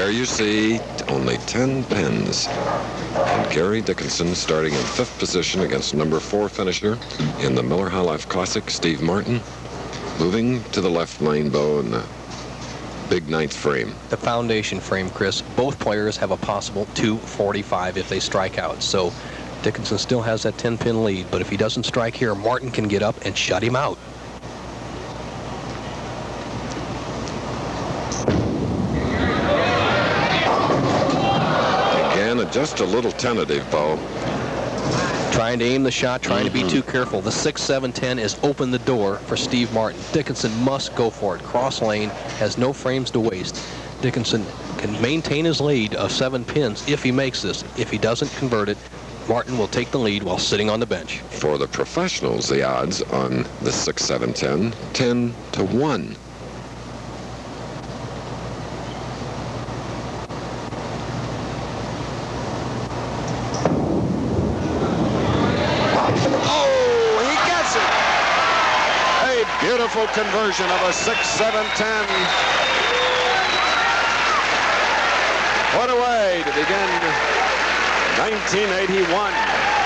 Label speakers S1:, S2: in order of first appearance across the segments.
S1: There you see only 10 pins. And Gary Dickinson starting in 5th position against number 4 finisher in the Miller High Life Classic, Steve Martin, moving to the left lane, Bo, in the big 9th frame.
S2: The foundation frame, Chris. Both players have a possible 245 if they strike out. So Dickinson still has that 10-pin lead, but if he doesn't strike here, Martin can get up and shut him out.
S1: Just a little tentative, Bo.
S2: Trying to aim the shot, trying to be too careful. The 6-7-10 has opened the door for Steve Martin. Dickinson must go for it. Cross lane, has no frames to waste. Dickinson can maintain his lead of 7 pins if he makes this. If he doesn't convert it, Martin will take the lead while sitting on the bench.
S1: For the professionals, the odds on the 6-7-10, 10-1. Beautiful conversion of a 6-7-10. What a way to begin 1981.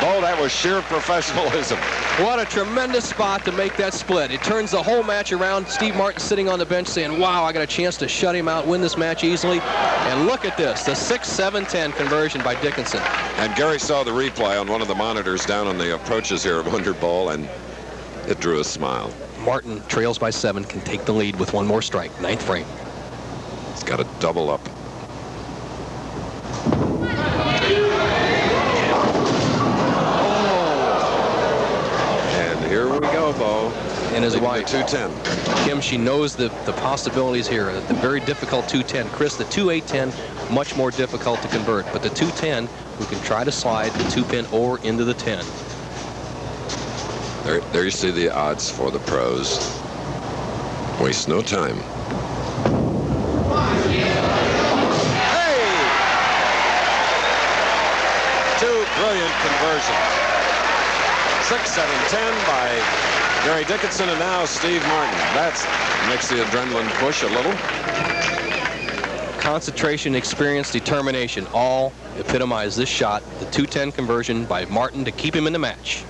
S1: Oh, that was sheer professionalism.
S2: What a tremendous spot to make that split. It turns the whole match around. Steve Martin sitting on the bench saying, wow, I got a chance to shut him out, win this match easily. And look at this, the 6-7-10 conversion by Dickinson.
S1: And Gary saw the replay on one of the monitors down on the approaches here of Wonderbowl, and it drew a smile.
S2: Martin trails by 7, can take the lead with one more strike. 9th frame.
S1: He's got a double up. And here we go, Bo.
S2: And his wife,
S1: 210.
S2: Kim, she knows the possibilities here. The very difficult 210. Chris, the 2-8-10, much more difficult to convert. But the 210, we can try to slide the 2-pin over into the 10.
S1: There you see the odds for the pros. Waste no time. Hey! 2 brilliant conversions. 6-7-10 by Gary Dickinson, and now Steve Martin. That makes the adrenaline push a little.
S2: Concentration, experience, determination, all epitomize this shot. The 210 conversion by Martin to keep him in the match.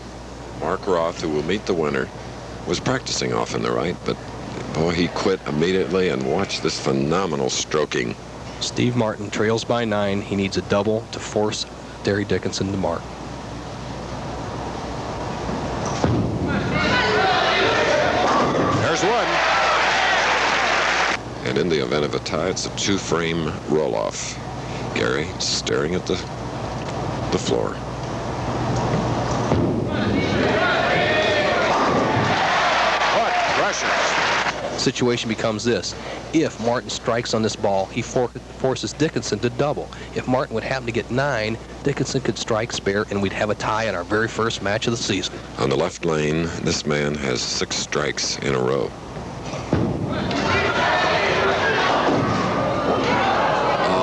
S1: Mark Roth, who will meet the winner, was practicing off in the right, but boy, he quit immediately, and watch this phenomenal stroking.
S2: Steve Martin trails by 9. He needs a double to force Gary Dickinson to mark.
S1: There's one. And in the event of a tie, it's a 2-frame roll-off. Gary staring at the floor.
S2: Situation becomes this. If Martin strikes on this ball, he forces Dickinson to double. If Martin would happen to get 9, Dickinson could strike spare, and we'd have a tie in our very first match of the season.
S1: On the left lane, this man has 6 strikes in a row.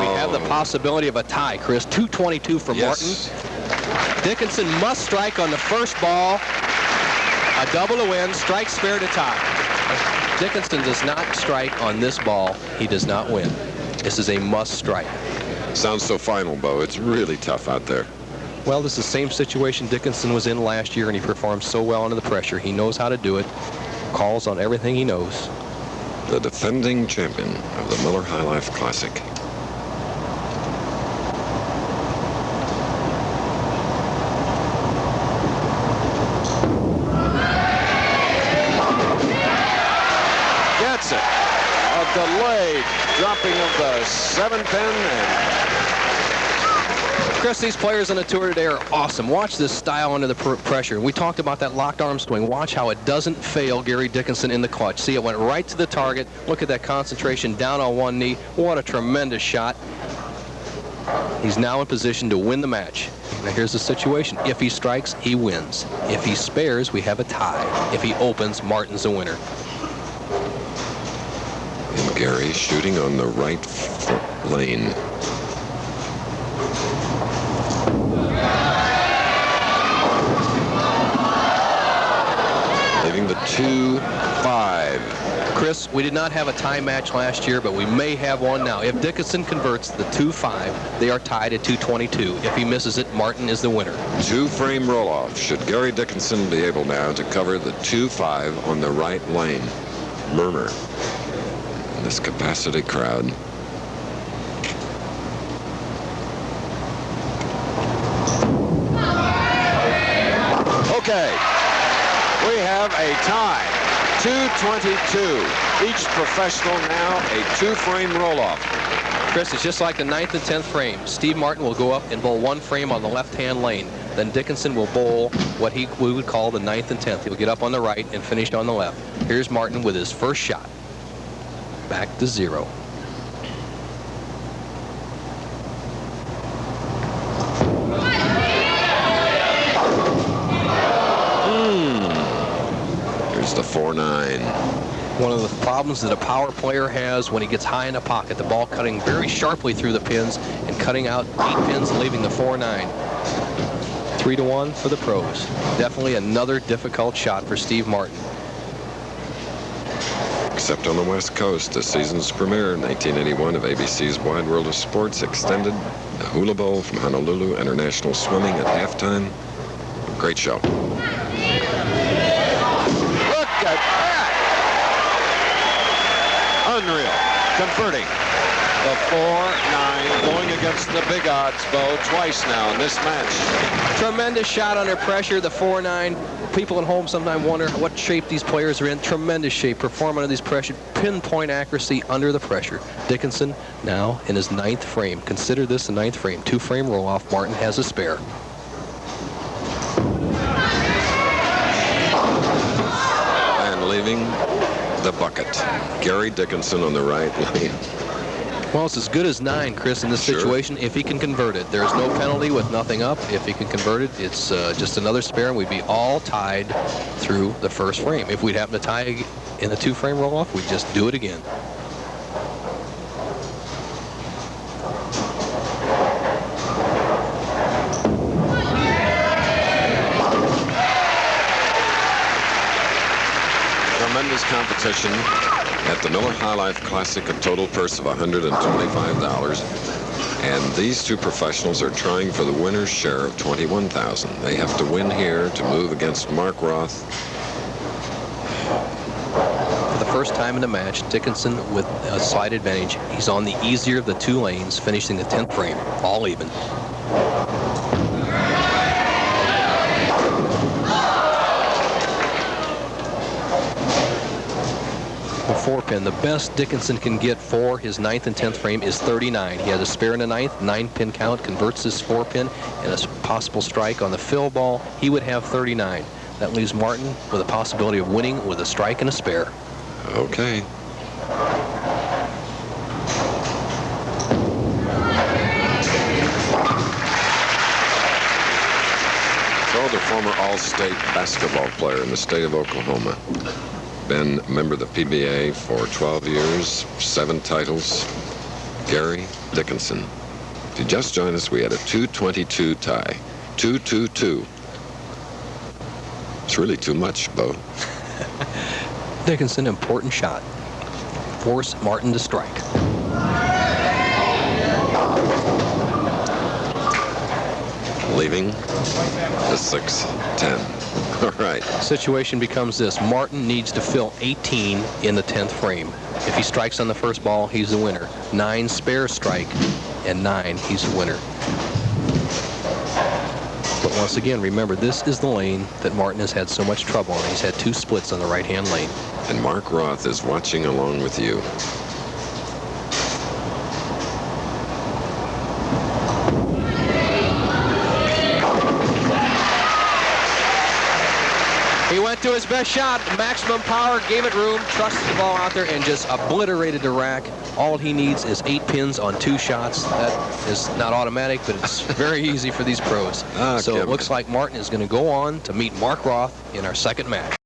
S2: We have the possibility of a tie, Chris. 222 for
S1: yes.
S2: Martin. Dickinson must strike on the first ball. A double to win, strike spare to tie. Dickinson does not strike on this ball, he does not win. This is a must strike.
S1: Sounds so final, Bo. It's really tough out there.
S2: Well, this is the same situation Dickinson was in last year, and he performed so well under the pressure. He knows how to do it, calls on everything he knows.
S1: The defending champion of the Miller High Life Classic. Delayed dropping of the 7-pin. And
S2: Chris, these players on the tour today are awesome. Watch this style under the pressure. We talked about that locked arm swing. Watch how it doesn't fail Gary Dickinson in the clutch. See, it went right to the target. Look at that concentration down on one knee. What a tremendous shot. He's now in position to win the match. Now here's the situation. If he strikes, he wins. If he spares, we have a tie. If he opens, Martin's the winner.
S1: And Gary shooting on the right lane. Leaving the 2-5.
S2: Chris, we did not have a tie match last year, but we may have one now. If Dickinson converts the 2-5, they are tied at 222. If he misses it, Martin is the winner.
S1: 2-frame roll-off. Should Gary Dickinson be able now to cover the 2-5 on the right lane? Murmur in this capacity crowd.
S3: Okay, we have a tie. 222. Each professional now a 2-frame roll-off.
S2: Chris, it's just like the 9th and 10th frame. Steve Martin will go up and bowl 1 frame on the left-hand lane. Then Dickinson will bowl what we would call the 9th and 10th. He'll get up on the right and finish on the left. Here's Martin with his first shot. Back to 0.
S1: Here's the 4-9.
S2: One of the problems that a power player has when he gets high in the pocket, the ball cutting very sharply through the pins and cutting out 8 pins and leaving the 4-9. 3-1 for the pros. Definitely another difficult shot for Steve Martin.
S1: Except on the West Coast, the season's premiere, 1981, of ABC's Wide World of Sports extended the Hula Bowl from Honolulu International Swimming at halftime. Great show.
S3: Look at that! Unreal. Converting. The 4-9 going against the big odds, Bo, twice now in this match.
S2: Tremendous shot under pressure, the 4-9. People at home sometimes wonder what shape these players are in. Tremendous shape, perform under these pressure, pinpoint accuracy under the pressure. Dickinson now in his 9th frame. Consider this the 9th frame. 2-frame roll-off. Martin has a spare.
S1: And leaving the bucket. Gary Dickinson on the right lane.
S2: Well, it's as good as 9, Chris, in this situation, if he can convert it. There's no penalty with nothing up. If he can convert it, it's just another spare, and we'd be all tied through the first frame. If we'd happen to tie in the 2-frame roll-off, we'd just do it again.
S1: Tremendous competition at the Miller High Life Classic, a total purse of $125. And these two professionals are trying for the winner's share of $21,000. They have to win here to move against Mark Roth.
S2: For the first time in the match, Dickinson with a slight advantage. He's on the easier of the 2 lanes, finishing the 10th frame, all even. The 4-pin, the best Dickinson can get for his 9th and 10th frame is 39. He has a spare in the 9th, 9-pin count, converts this 4-pin, and a possible strike on the fill ball. He would have 39. That leaves Martin with a possibility of winning with a strike and a spare.
S1: Okay. So the former All-State basketball player in the state of Oklahoma. Been a member of the PBA for 12 years, 7 titles. Gary Dickinson. If you just joined us, we had a 222 tie. 222. It's really too much, Bo.
S2: Dickinson, important shot. Force Martin to strike.
S1: Leaving the 6-10. All right.
S2: Situation becomes this. Martin needs to fill 18 in the 10th frame. If he strikes on the first ball, he's the winner. 9 spare strike, and 9, he's the winner. But once again, remember, this is the lane that Martin has had so much trouble on. He's had 2 splits on the right-hand lane.
S1: And Mark Roth is watching along with you.
S2: He went to his best shot, maximum power, gave it room, trusted the ball out there, and just obliterated the rack. All he needs is 8 pins on 2 shots. That is not automatic, but it's very easy for these pros. So it looks like Martin is going to go on to meet Mark Roth in our second match.